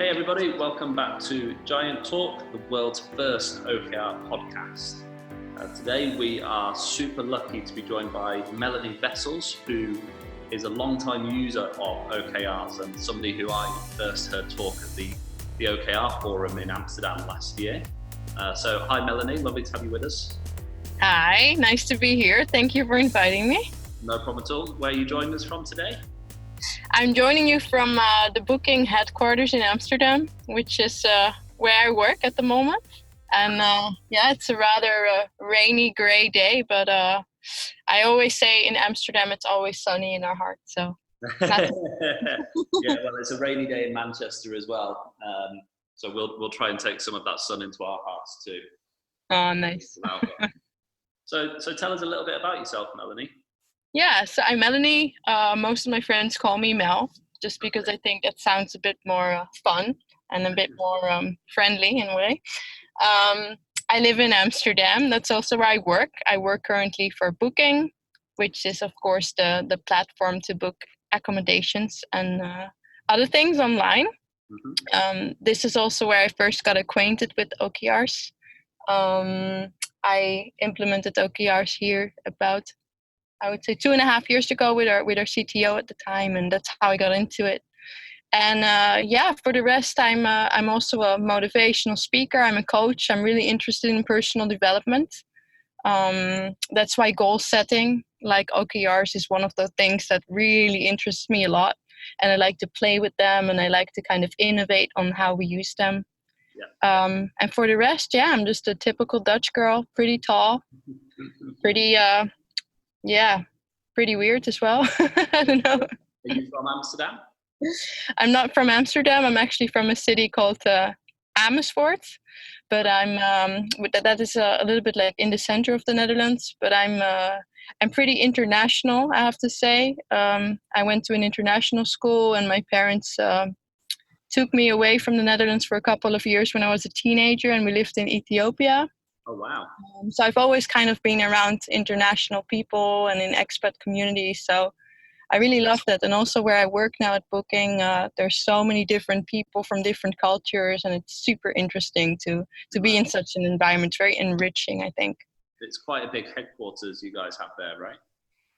Hey everybody, welcome back to Giant Talk, the world's first OKR podcast. Today we are super lucky to be joined by Melanie Wessels, who is a long-time user of OKRs and somebody who I first heard talk at the OKR forum in Amsterdam last year. So hi Melanie, lovely to have you with us. Hi, nice to be here. Thank you for inviting me. No problem at all. Where are you joining us from today? I'm joining you from the booking headquarters in Amsterdam, which is where I work at the moment. And it's a rather rainy, grey day, but I always say in Amsterdam it's always sunny in our hearts. So yeah, well, it's a rainy day in Manchester as well. So we'll try and take some of that sun into our hearts too. Oh, nice. So tell us a little bit about yourself, Melanie. Yeah, so I'm Melanie. Most of my friends call me Mel, just because I think that sounds a bit more fun and a bit more friendly in a way. I live in Amsterdam. That's also where I work. I work currently for Booking, which is, of course, the platform to book accommodations and other things online. Mm-hmm. This is also where I first got acquainted with OKRs. I implemented OKRs here about, I would say, 2.5 years ago with our CTO at the time, and that's how I got into it. And for the rest, I'm also a motivational speaker. I'm a coach. I'm really interested in personal development. That's why goal setting, like OKRs, is one of the things that really interests me a lot. And I like to play with them, and I like to kind of innovate on how we use them. Yeah. And for the rest, I'm just a typical Dutch girl, pretty tall, pretty weird as well. I don't know. Are you from Amsterdam? I'm not from Amsterdam. I'm actually from a city called Amersfoort, but that is a little bit like in the center of the Netherlands. But I'm pretty international, I have to say. I went to an international school, and my parents took me away from the Netherlands for a couple of years when I was a teenager, and we lived in Ethiopia. Oh, wow. So I've always kind of been around international people and in expat communities. So I really love that. And also where I work now at Booking, there's so many different people from different cultures, and it's super interesting to be in such an environment. Very enriching, I think. It's quite a big headquarters you guys have there, right?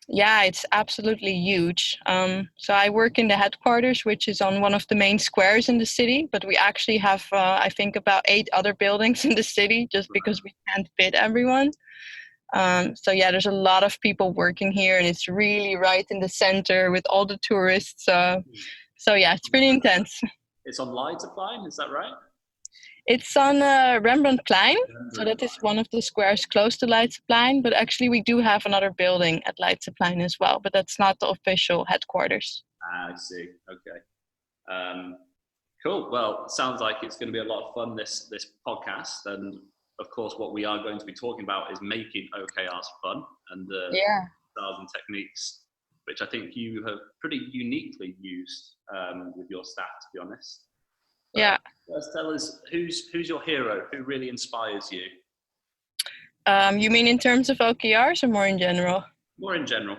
Yeah, it's absolutely huge. So I work in the headquarters, which is on one of the main squares in the city, but we actually have, I think, about 8 other buildings in the city just because we can't fit everyone. There's a lot of people working here, and it's really right in the center with all the tourists. It's pretty intense. It's on Leidseplein, is that right? It's on Rembrandtplein, so that is one of the squares close to Leidseplein, but actually we do have another building at Leidseplein as well, but that's not the official headquarters. I see, okay. Cool, well, sounds like it's going to be a lot of fun, this podcast, and of course what we are going to be talking about is making OKRs fun, and styles and techniques, which I think you have pretty uniquely used with your staff, to be honest. Yeah. Let's tell us who's your hero, who really inspires you? You mean in terms of OKRs or more in general? More in general.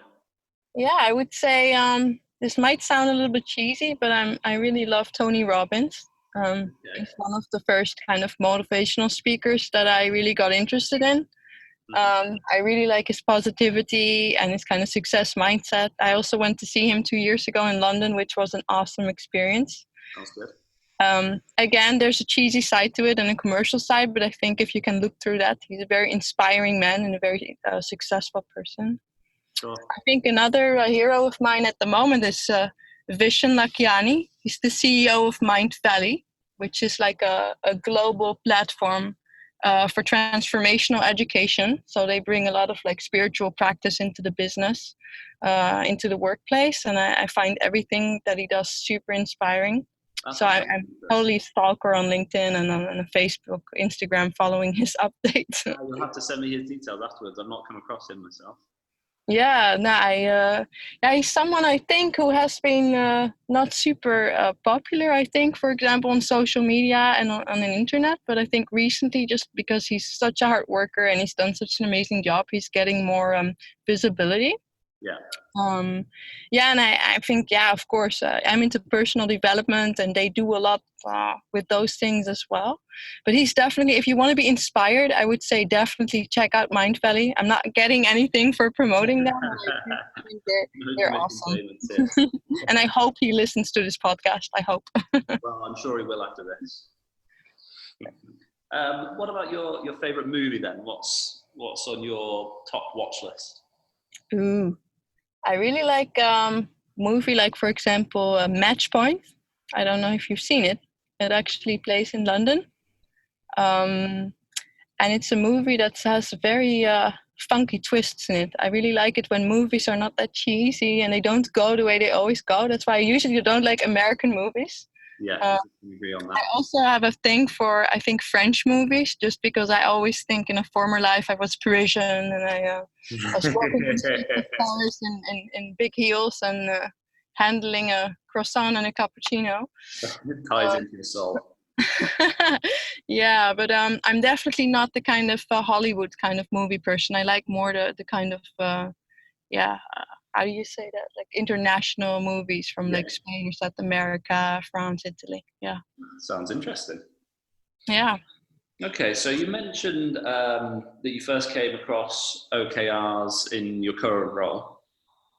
Yeah, I would say this might sound a little bit cheesy, but I really love Tony Robbins. He's one of the first kind of motivational speakers that I really got interested in. I really like his positivity and his kind of success mindset. I also went to see him 2 years ago in London, which was an awesome experience. Sounds good. Again, there's a cheesy side to it and a commercial side, but I think if you can look through that, he's a very inspiring man and a very successful person. Sure. I think another hero of mine at the moment is Vishen Lakhiani. He's the CEO of Mind Valley, which is like a global platform for transformational education. So they bring a lot of like spiritual practice into the business, into the workplace, and I find everything that he does super inspiring. So I'm totally stalker on LinkedIn and on Facebook, Instagram, following his updates. You'll have to send me his details afterwards. I've not come across him myself. He's someone I think who has been not super popular, I think, for example, on social media and on the internet. But I think recently, just because he's such a hard worker and he's done such an amazing job, he's getting more visibility. Yeah. Yeah, and I think, yeah, of course, I'm into personal development, and they do a lot with those things as well. But he's definitely, if you want to be inspired, I would say definitely check out Mind Valley. I'm not getting anything for promoting them. I think they're Making awesome. payments here. And I hope he listens to this podcast. I hope. Well, I'm sure he will after this. What about your favorite movie then? What's on your top watch list? Ooh. I really like movie like, for example, Match Point. I don't know if you've seen it. It actually plays in London. And it's a movie that has very funky twists in it. I really like it when movies are not that cheesy and they don't go the way they always go. That's why I usually don't like American movies. Yeah, we agree on that. I also have a thing for, I think, French movies, just because I always think in a former life I was Parisian, and I was walking the streets of Paris in big heels and handling a croissant and a cappuccino. It ties into your soul. Yeah, but I'm definitely not the kind of Hollywood kind of movie person. I like more the kind of how do you say that, like international movies from like Spain, South America, France, Italy. Yeah, sounds interesting. Yeah. Okay, so you mentioned that you first came across OKRs in your current role.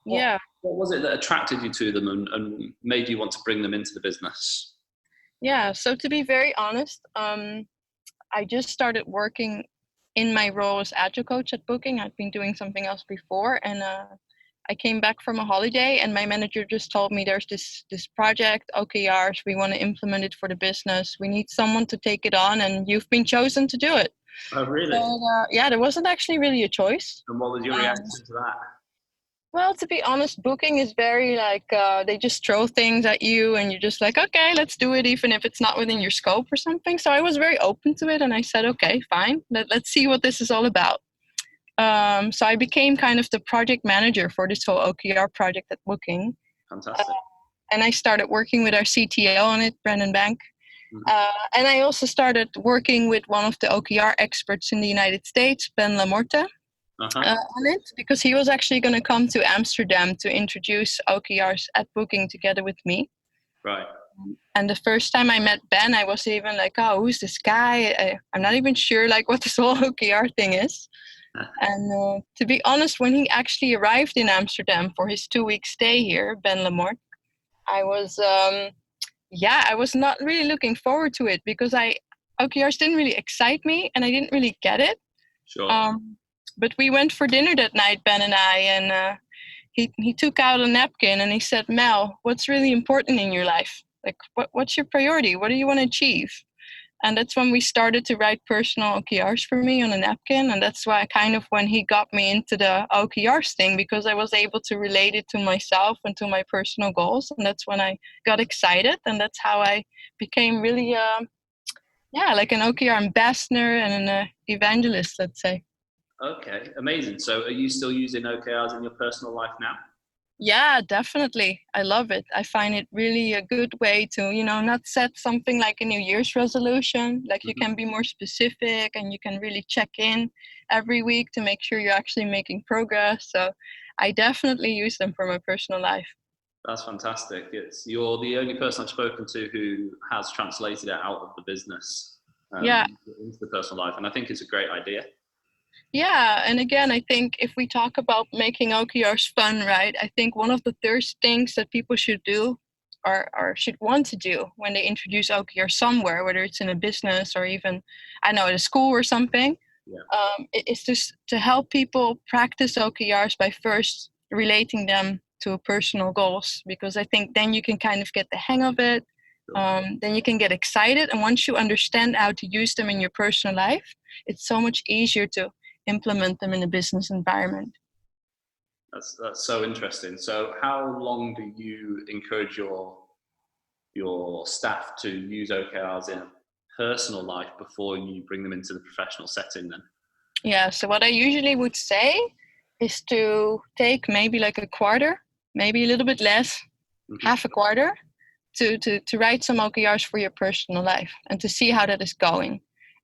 What was it that attracted you to them and made you want to bring them into the business? Yeah, so to be very honest, I just started working in my role as agile coach at Booking. I'd been doing something else before, and I came back from a holiday, and my manager just told me there's this project, OKRs, we want to implement it for the business. We need someone to take it on, and you've been chosen to do it. Oh, really? So, yeah, there wasn't actually really a choice. And what was your reaction to that? Well, to be honest, Booking is very like, they just throw things at you and you're just like, okay, let's do it, even if it's not within your scope or something. So I was very open to it, and I said, okay, fine, let's see what this is all about. So I became kind of the project manager for this whole OKR project at Booking. Fantastic. And I started working with our CTO on it, Brendan Bank. And I also started working with one of the OKR experts in the United States, Ben Lamorte. On it, because he was actually going to come to Amsterdam to introduce OKRs at Booking together with me. Right. And the first time I met Ben, I was even like, oh, who's this guy? I'm not even sure like what this whole OKR thing is. And to be honest, when he actually arrived in Amsterdam for his 2-week stay here, Ben Lamorte, I was not really looking forward to it, because OKRs didn't really excite me and I didn't really get it. Sure. But we went for dinner that night, Ben and I, and he took out a napkin and he said, Mel, what's really important in your life? Like, what's your priority? What do you want to achieve? And that's when we started to write personal OKRs for me on a napkin. And that's why when he got me into the OKRs thing, because I was able to relate it to myself and to my personal goals. And that's when I got excited. And that's how I became really, like an OKR ambassador and an evangelist, let's say. Okay, amazing. So are you still using OKRs in your personal life now? Yeah, definitely. I love it. I find it really a good way to, not set something like a New Year's resolution. Like you can be more specific and you can really check in every week to make sure you're actually making progress. So I definitely use them for my personal life. That's fantastic. You're the only person I've spoken to who has translated it out of the business into the personal life. And I think it's a great idea. Yeah, and again, I think if we talk about making OKRs fun, right, I think one of the first things that people should do or should want to do when they introduce OKRs somewhere, whether it's in a business or even, at a school or something, is just to help people practice OKRs by first relating them to personal goals, because I think then you can kind of get the hang of it. Then you can get excited. And once you understand how to use them in your personal life, it's so much easier to implement them in a business environment. That's so interesting. So how long do you encourage your staff to use OKRs in a personal life before you bring them into the professional setting then? Yeah, so what I usually would say is to take maybe like a quarter, maybe a little bit less, half a quarter, to write some OKRs for your personal life and to see how that is going.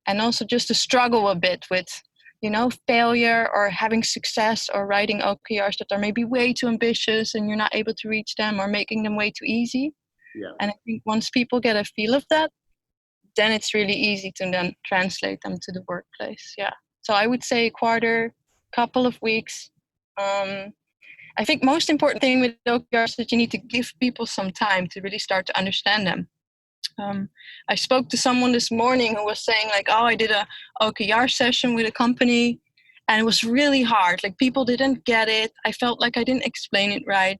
And also just to struggle a bit with failure or having success or writing OKRs that are maybe way too ambitious and you're not able to reach them, or making them way too easy. Yeah. And I think once people get a feel of that, then it's really easy to then translate them to the workplace. Yeah. So I would say a quarter, couple of weeks. I think most important thing with OKRs is that you need to give people some time to really start to understand them. I spoke to someone this morning who was saying like, oh, I did a OKR session with a company and it was really hard. Like people didn't get it. I felt like I didn't explain it right.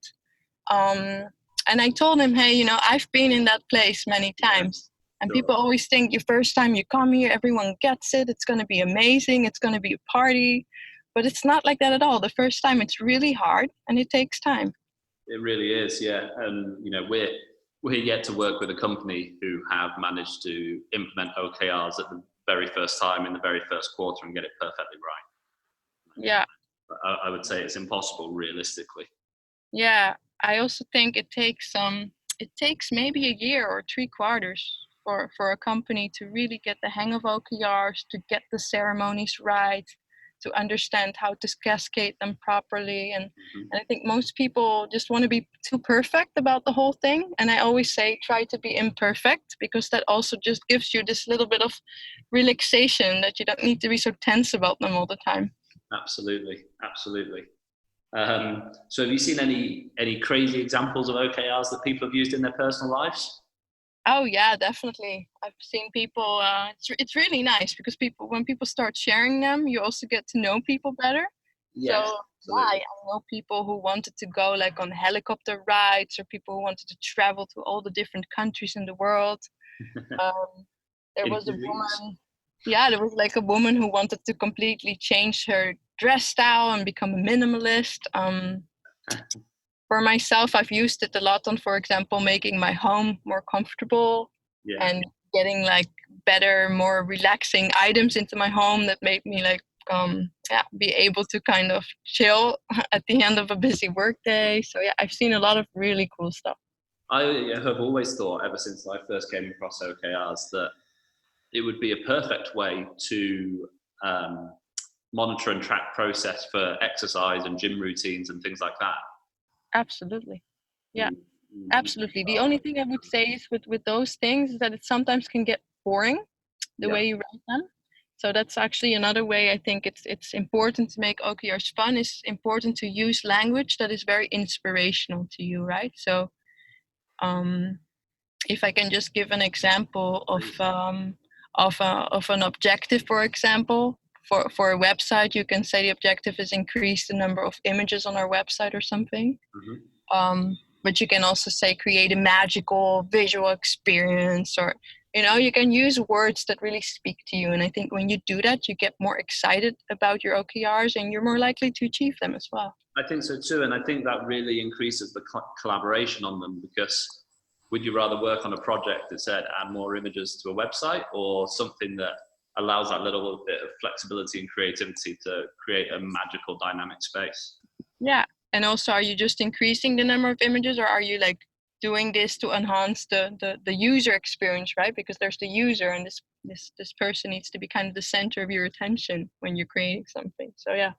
And I told him, hey, I've been in that place many times. And Sure. people always think the first time you come here, everyone gets it. It's going to be amazing. It's going to be a party. But it's not like that at all. The first time it's really hard and it takes time. It really is, yeah. And we're yet to work with a company who have managed to implement OKRs at the very first time in the very first quarter and get it perfectly right. Yeah. I would say it's impossible realistically. Yeah, I also think it takes maybe a year or 3 quarters for a company to really get the hang of OKRs, to get the ceremonies right, to understand how to cascade them properly. And I think most people just want to be too perfect about the whole thing. And I always say try to be imperfect, because that also just gives you this little bit of relaxation that you don't need to be so tense about them all the time. Absolutely. So have you seen any crazy examples of OKRs that people have used in their personal lives? Oh yeah, definitely. I've seen people. It's really nice because when people start sharing them, you also get to know people better. Yes, So yeah, absolutely. I know people who wanted to go like on helicopter rides, or people who wanted to travel to all the different countries in the world. Um, there In was a 2 weeks. woman. Yeah, there was like a woman who wanted to completely change her dress style and become a minimalist. For myself, I've used it a lot on, for example, making my home more comfortable Yeah. and getting like better, more relaxing items into my home that made me like be able to kind of chill at the end of a busy work day. So yeah, I've seen a lot of really cool stuff. I have always thought, ever since I first came across OKRs, that it would be a perfect way to monitor and track process for exercise and gym routines and things like that. Absolutely. Yeah, Mm, absolutely. The only thing I would say is with those things is that it sometimes can get boring the Yeah, way you write them. So that's actually another way I think it's important to make OKRs fun. Is important to use language that is very inspirational to you, right? So um, if I can just give an example of an objective, for example, for a website, you can say the objective is increase the number of images on our website or something. But you can also say create a magical visual experience, or you can use words that really speak to you. And I think when you do that, you get more excited about your OKRs and you're more likely to achieve them as well. I think so too, and I think that really increases the collaboration on them, because would you rather work on a project that said add more images to a website, or something that allows that little bit of flexibility and creativity to create a magical dynamic space? Yeah. And also, are you just increasing the number of images, or are you like doing this to enhance the user experience, right? Because there's the user, and this person needs to be kind of the center of your attention when you're creating something. So yeah.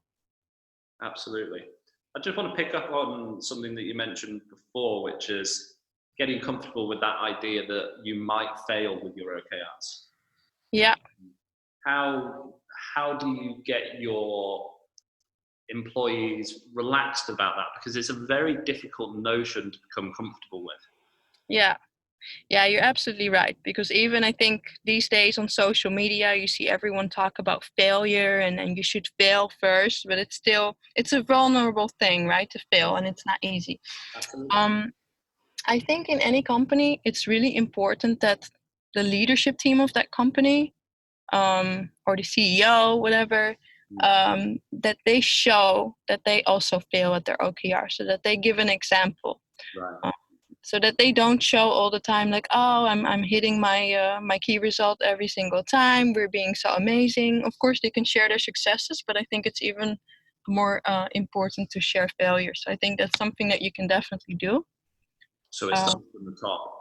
Absolutely. I just want to pick up on something that you mentioned before, which is getting comfortable with that idea that you might fail with your OKRs. Yeah. How do you get your employees relaxed about that? Because it's a very difficult notion to become comfortable with. Yeah. Yeah, you're absolutely right. Because even I think these days on social media, you see everyone talk about failure and you should fail first, but it's a vulnerable thing, right? To fail, and it's not easy. Absolutely. I think in any company, it's really important that the leadership team of that company, or the CEO, whatever, that they show that they also fail at their OKR, so that they give an example. Right. So that they don't show all the time like, oh, I'm hitting my key result every single time, we're being so amazing. Of course they can share their successes, but I think it's even more important to share failures. So I think that's something that you can definitely do. So it starts from the top.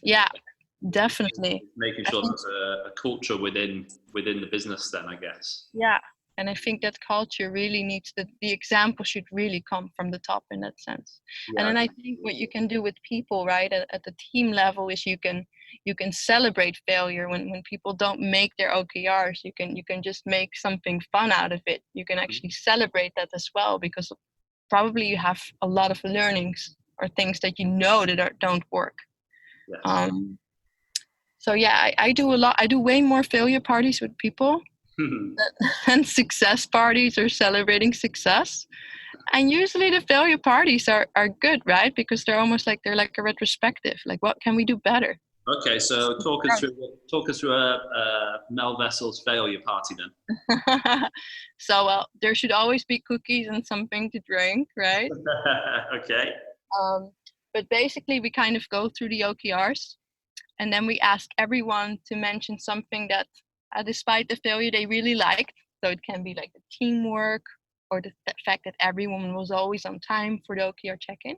Yeah, Definitely. Making sure there's a culture within the business then, I guess. Yeah. And I think that culture really needs the example should really come from the top in that sense. And Yeah. then I think what you can do with people, right, at the team level is you can celebrate failure when people don't make their OKRs. You can just make something fun out of it. You can actually celebrate that as well, because probably you have a lot of learnings or things that you know that don't work. Yes. So yeah, I do a lot. I do way more failure parties with people than success parties or celebrating success. And usually the failure parties are good, right? Because they're almost like they're like a retrospective. Like, what can we do better? Okay, so talk us through a Mel Wessels failure party then. So well, there should always be cookies and something to drink, right? Okay. But basically, we kind of go through the OKRs, and then we ask everyone to mention something that, despite the failure, they really liked. So it can be like the teamwork or the fact that everyone was always on time for the OKR check-in.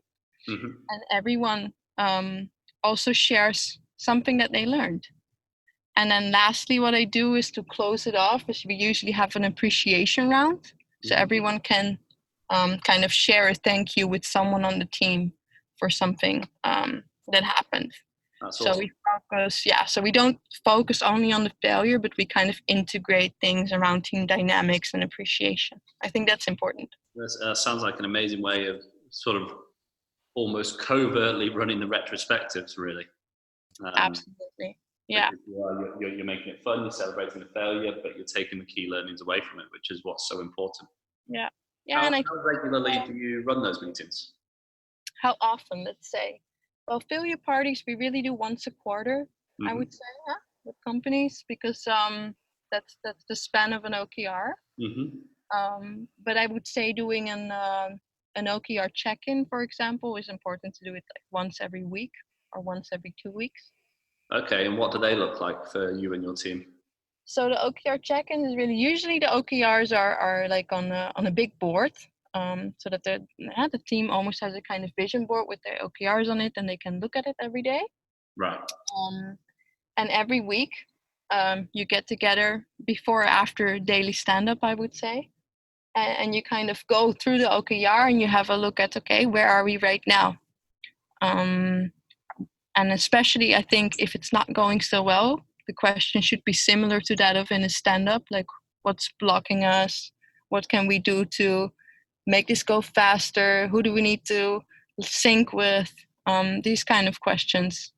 Mm-hmm. And everyone also shares something that they learned. And then lastly, what I do is to close it off, is we usually have an appreciation round. So everyone can kind of share a thank you with someone on the team for something that happened. That's so awesome. we focus, so we don't focus only on the failure, but we kind of integrate things around team dynamics and appreciation. I think that's important. That sounds like an amazing way of sort of almost covertly running the retrospectives, really. Absolutely. Yeah. You're making it fun, you're celebrating the failure, but you're taking the key learnings away from it, which is what's so important. Yeah. How regularly do you run those meetings? How often, let's say? Well, failure parties, we really do once a quarter, I would say, with companies, because that's the span of an OKR. But I would say doing an OKR check-in, for example, is important to do it like once every week or once every 2 weeks. Okay, and what do they look like for you and your team? So the OKR check-in is really, usually the OKRs are like on a big board, so that the team almost has a kind of vision board with their OKRs on it, and they can look at it every day. Right. And every week, you get together before or after daily stand-up, I would say, and you kind of go through the OKR and you have a look at, okay, where are we right now? And especially, I think if it's not going so well, the question should be similar to that of in a stand-up, like what's blocking us? What can we do to make this go faster? Who do we need to sync with? These kind of questions.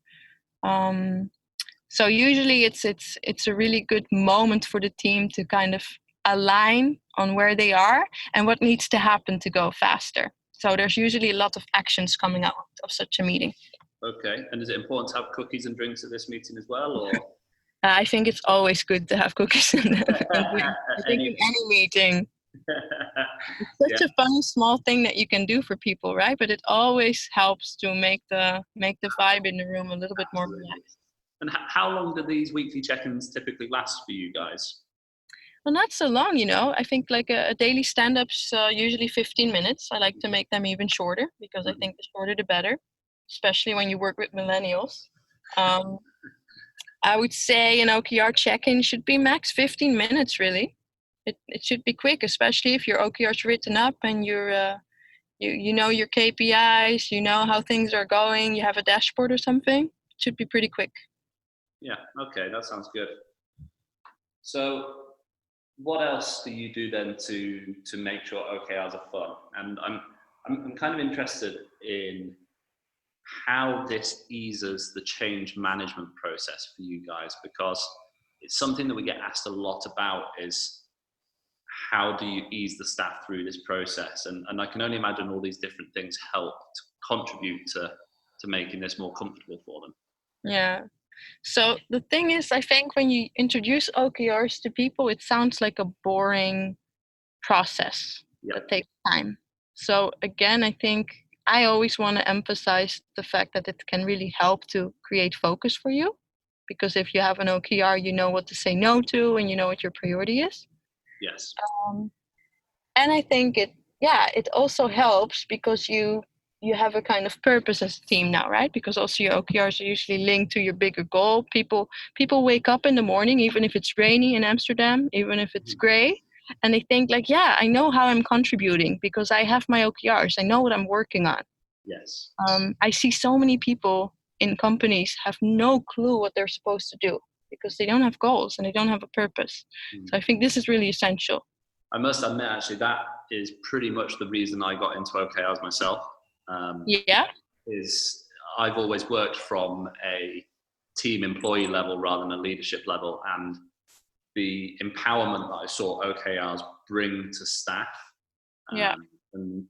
So usually it's a really good moment for the team to kind of align on where they are and what needs to happen to go faster. So there's usually a lot of actions coming out of such a meeting. Okay, and is it important to have cookies and drinks at this meeting as well, or? I think it's always good to have cookies and drinks. I think in any meeting. It's such a fun small thing that you can do for people, right? But it always helps to make the vibe in the room a little bit more relaxed. And how long do these weekly check-ins typically last for you guys? Well, not so long, I think like a daily stand-up's usually 15 minutes. I like to make them even shorter because I think the shorter the better, especially when you work with millennials. I would say an OKR check-in should be max 15 minutes, really. It should be quick, especially if your OKR's written up and you're you know your KPIs, you know how things are going, you have a dashboard or something. It should be pretty quick. Yeah, okay, that sounds good. So what else do you do then to make sure OKRs are fun? And I'm kind of interested in how this eases the change management process for you guys, because it's something that we get asked a lot about, is how do you ease the staff through this process? And I can only imagine all these different things help to contribute to making this more comfortable for them. Yeah. So the thing is, I think when you introduce OKRs to people, it sounds like a boring process that takes time. So again, I think I always want to emphasize the fact that it can really help to create focus for you. Because if you have an OKR, you know what to say no to and you know what your priority is. Yes. And I think it also helps because you you have a kind of purpose as a team now, right? Because also your OKRs are usually linked to your bigger goal. People wake up in the morning, even if it's rainy in Amsterdam, even if it's gray, and they think like, yeah, I know how I'm contributing because I have my OKRs. I know what I'm working on. Yes. I see so many people in companies have no clue what they're supposed to do because they don't have goals and they don't have a purpose. So I think this is really essential. I must admit, actually, that is pretty much the reason I got into OKRs myself. Yeah. Is I've always worked from a team employee level rather than a leadership level, and the empowerment that I saw OKRs bring to staff, and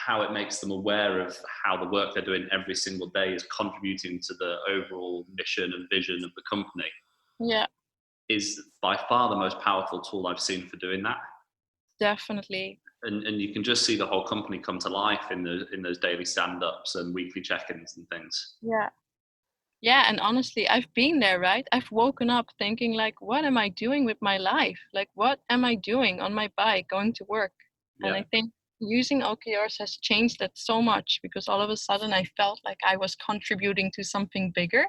how it makes them aware of how the work they're doing every single day is contributing to the overall mission and vision of the company, is by far the most powerful tool I've seen for doing that. Definitely. And you can just see the whole company come to life in those daily stand-ups and weekly check-ins and things. Yeah, and honestly, I've been there, right? I've woken up thinking like, what am I doing with my life? Like, what am I doing on my bike going to work? And I think using OKRs has changed that so much because all of a sudden I felt like I was contributing to something bigger.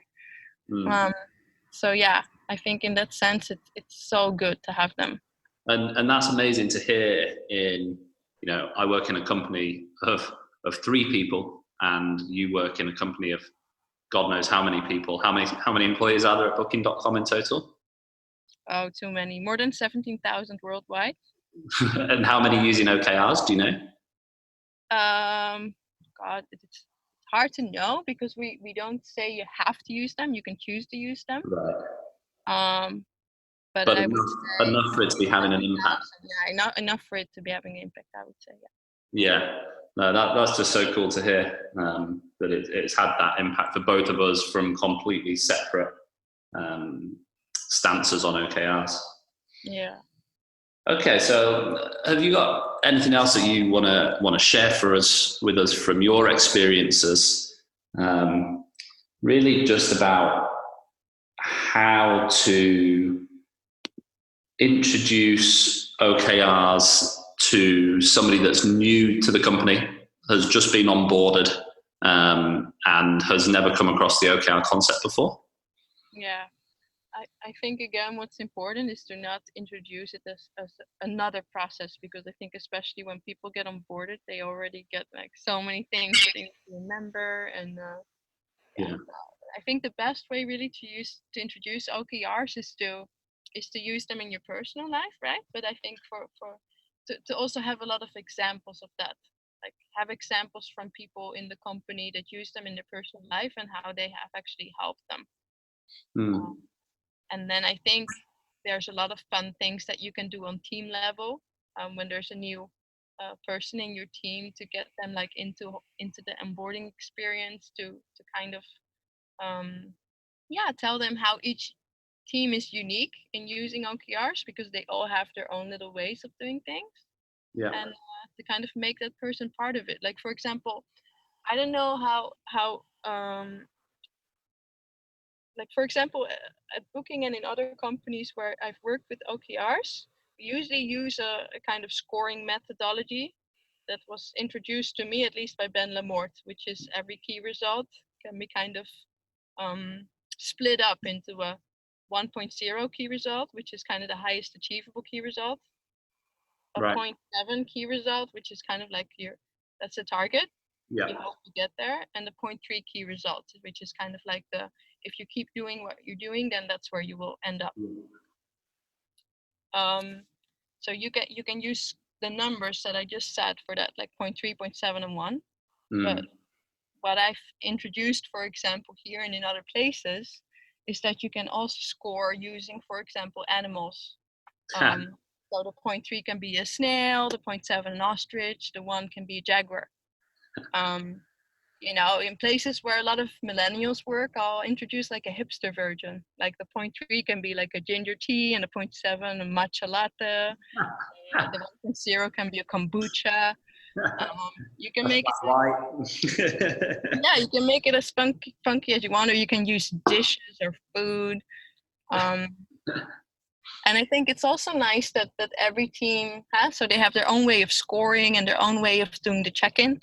So yeah, I think in that sense, it's so good to have them. And that's amazing to hear. I work in a company of 3 people, and you work in a company of God knows how many people. How many employees are there at Booking.com in total? Oh, too many. More than 17,000 worldwide. And how many using OKRs? Do you know? God, it's hard to know because we don't say you have to use them. You can choose to use them. Right. But I would say enough for it to be having an impact. Yeah, enough for it to be having an impact, I would say. Yeah. No, that's just so cool to hear, that it's had that impact for both of us from completely separate stances on OKRs. Yeah. Okay, so have you got anything else that you want to share with us from your experiences? Really, just about how to introduce OKRs to somebody that's new to the company, has just been onboarded, and has never come across the OKR concept before. Yeah. I think again what's important is to not introduce it as another process, because I think especially when people get onboarded, they already get like so many things that they need to remember, and I think the best way really to introduce OKRs is to use them in your personal life, right? But I think to also have a lot of examples of that, like have examples from people in the company that use them in their personal life and how they have actually helped them. And then I think there's a lot of fun things that you can do on team level, when there's a new person in your team, to get them like into the onboarding experience, to kind of tell them how each team is unique in using OKRs, because they all have their own little ways of doing things. And to kind of make that person part of it. Like, for example, I don't know how like, for example, at Booking and in other companies where I've worked with OKRs, we usually use a kind of scoring methodology that was introduced to me, at least by Ben Lamort, which is every key result can be kind of split up into a 1.0 key result, which is kind of the highest achievable key result, a 0.7 key result, which is kind of like that's a target. You hope to get there, and the 0.3 key result, which is kind of like if you keep doing what you're doing, then that's where you will end up. So you can use the numbers that I just said for that, like 0.3, 0.7, and 1. But what I've introduced, for example, here and in other places, is that you can also score using, for example, animals. So the 0.3 can be a snail, the 0.7 an ostrich, the 1 can be a jaguar. In places where a lot of millennials work, I'll introduce like a hipster version. Like the 0.3 can be like a ginger tea, and the 0.7 a matcha latte. The 1.0 can be a kombucha. You can make it you can make it as funky as you want, or you can use dishes or food. And I think it's also nice that every team has, so they have their own way of scoring and their own way of doing the check-in.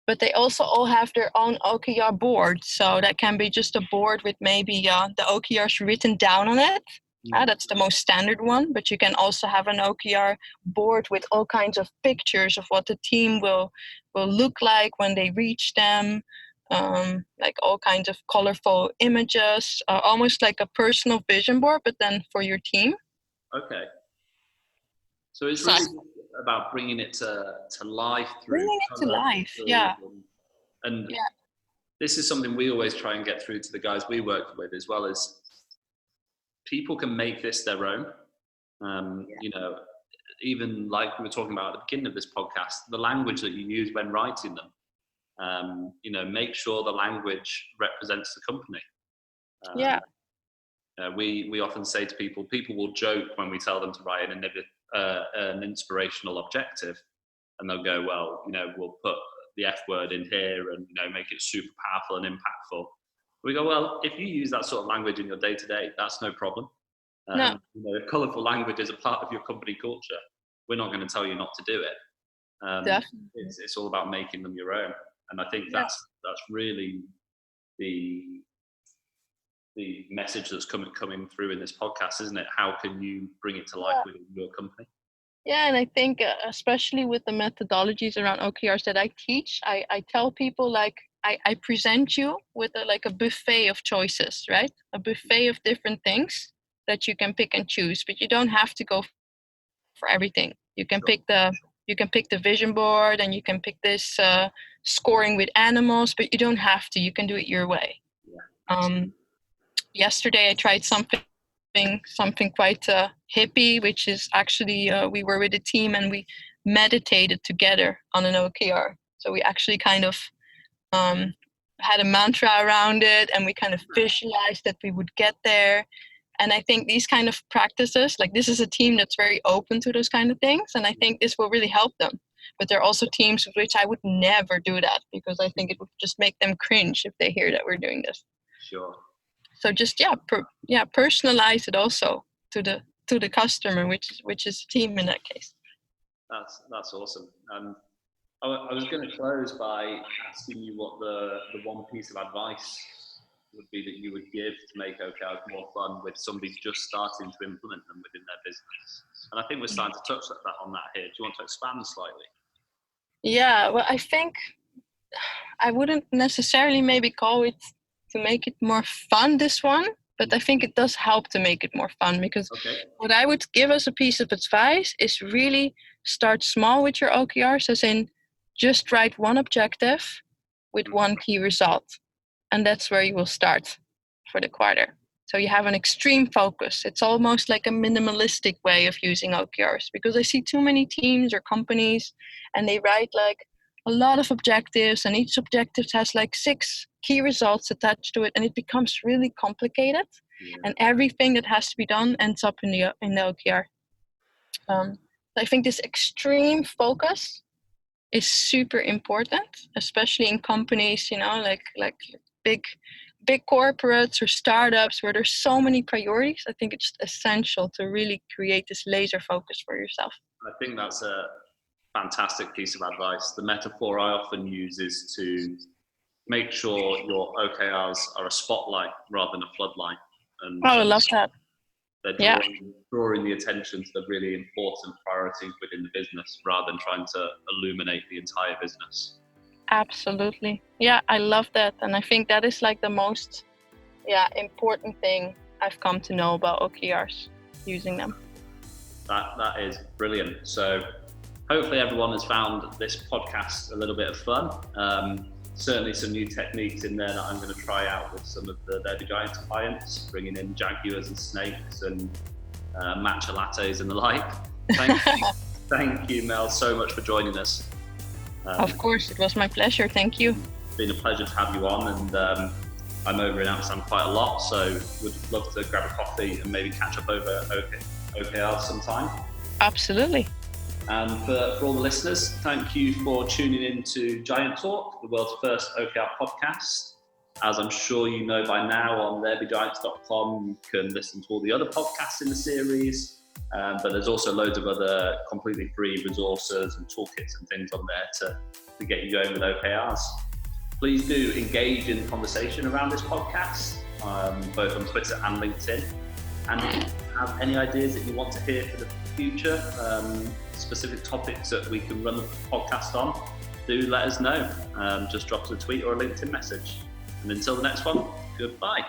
but they also all have their own OKR board. So that can be just a board with maybe the OKRs written down on it. That's the most standard one, but you can also have an OKR board with all kinds of pictures of what the team will look like when they reach them, like all kinds of colorful images, almost like a personal vision board, but then for your team. Okay. So it's really about bringing it to life through bringing it to life, yeah. And this is something we always try and get through to the guys we work with, as well as people can make this their own. You know, even like we were talking about at the beginning of this podcast, the language that you use when writing them, you know, make sure the language represents the company. We often say to people will joke when we tell them to write an inspirational objective, and they'll go, well, you know, we'll put the F word in here and, you know, make it super powerful and impactful. We go, well, if you use that sort of language in your day-to-day, that's no problem. No. You know, if colourful language is a part of your company culture, we're not going to tell you not to do it. Definitely. It's all about making them your own. And I think that's really the message that's coming through in this podcast, isn't it? How can you bring it to life within your company? Yeah, and I think especially with the methodologies around OKRs that I teach, I tell people, like, I present you with a buffet of choices, right? A buffet of different things that you can pick and choose, but you don't have to go for everything. You can pick the vision board, and you can pick this scoring with animals, but you don't have to. You can do it your way. Yesterday I tried something quite hippie, which is actually we were with a team and we meditated together on an OKR. So we actually kind of had a mantra around it, and we kind of visualized that we would get there. And I think these kind of practices, like, this is a team that's very open to those kind of things, and I think this will really help them. But there are also teams with which I would never do that, because I think it would just make them cringe if they hear that we're doing this. Sure. So just personalize it also to the customer, which is the team in that case. That's awesome. I was going to close by asking you what the one piece of advice would be that you would give to make OKRs more fun with somebody just starting to implement them within their business. And I think we're starting to touch on that here. Do you want to expand slightly? Yeah, well, I think I wouldn't necessarily maybe call it to make it more fun, this one, but I think it does help to make it more fun, because what I would give as a piece of advice is really start small with your OKRs, as in just write one objective with one key result. And that's where you will start for the quarter. So you have an extreme focus. It's almost like a minimalistic way of using OKRs, because I see too many teams or companies and they write like a lot of objectives, and each objective has like 6 key results attached to it, and it becomes really complicated. And everything that has to be done ends up in the OKR. I think this extreme focus is super important, especially in companies, you know, like big corporates or startups where there's so many priorities. I think it's essential to really create this laser focus for yourself. I think that's a fantastic piece of advice. The metaphor I often use is to make sure your OKRs are a spotlight rather than a floodlight. And I love that. They're drawing the attention to the really important priorities within the business rather than trying to illuminate the entire business. Absolutely. Yeah, I love that. And I think that is like the most important thing I've come to know about OKRs, using them. That is brilliant. So hopefully everyone has found this podcast a little bit of fun. Certainly some new techniques in there that I'm going to try out with some of the Derby Giants clients, bringing in jaguars and snakes and matcha lattes and the like. Thank you, Mel, so much for joining us. Of course, it was my pleasure. Thank you. It's been a pleasure to have you on, and I'm over in Amsterdam quite a lot, so would love to grab a coffee and maybe catch up over OKRs sometime. Absolutely. And for all the listeners, thank you for tuning in to Giant Talk, the world's first OKR podcast. As I'm sure you know by now, on therebygiants.com, you can listen to all the other podcasts in the series. But there's also loads of other completely free resources and toolkits and things on there to get you going with OKRs. Please do engage in conversation around this podcast, both on Twitter and LinkedIn. And if you have any ideas that you want to hear for the future, specific topics that we can run the podcast on, do let us know. Just drop us a tweet or a LinkedIn message. And until the next one, goodbye.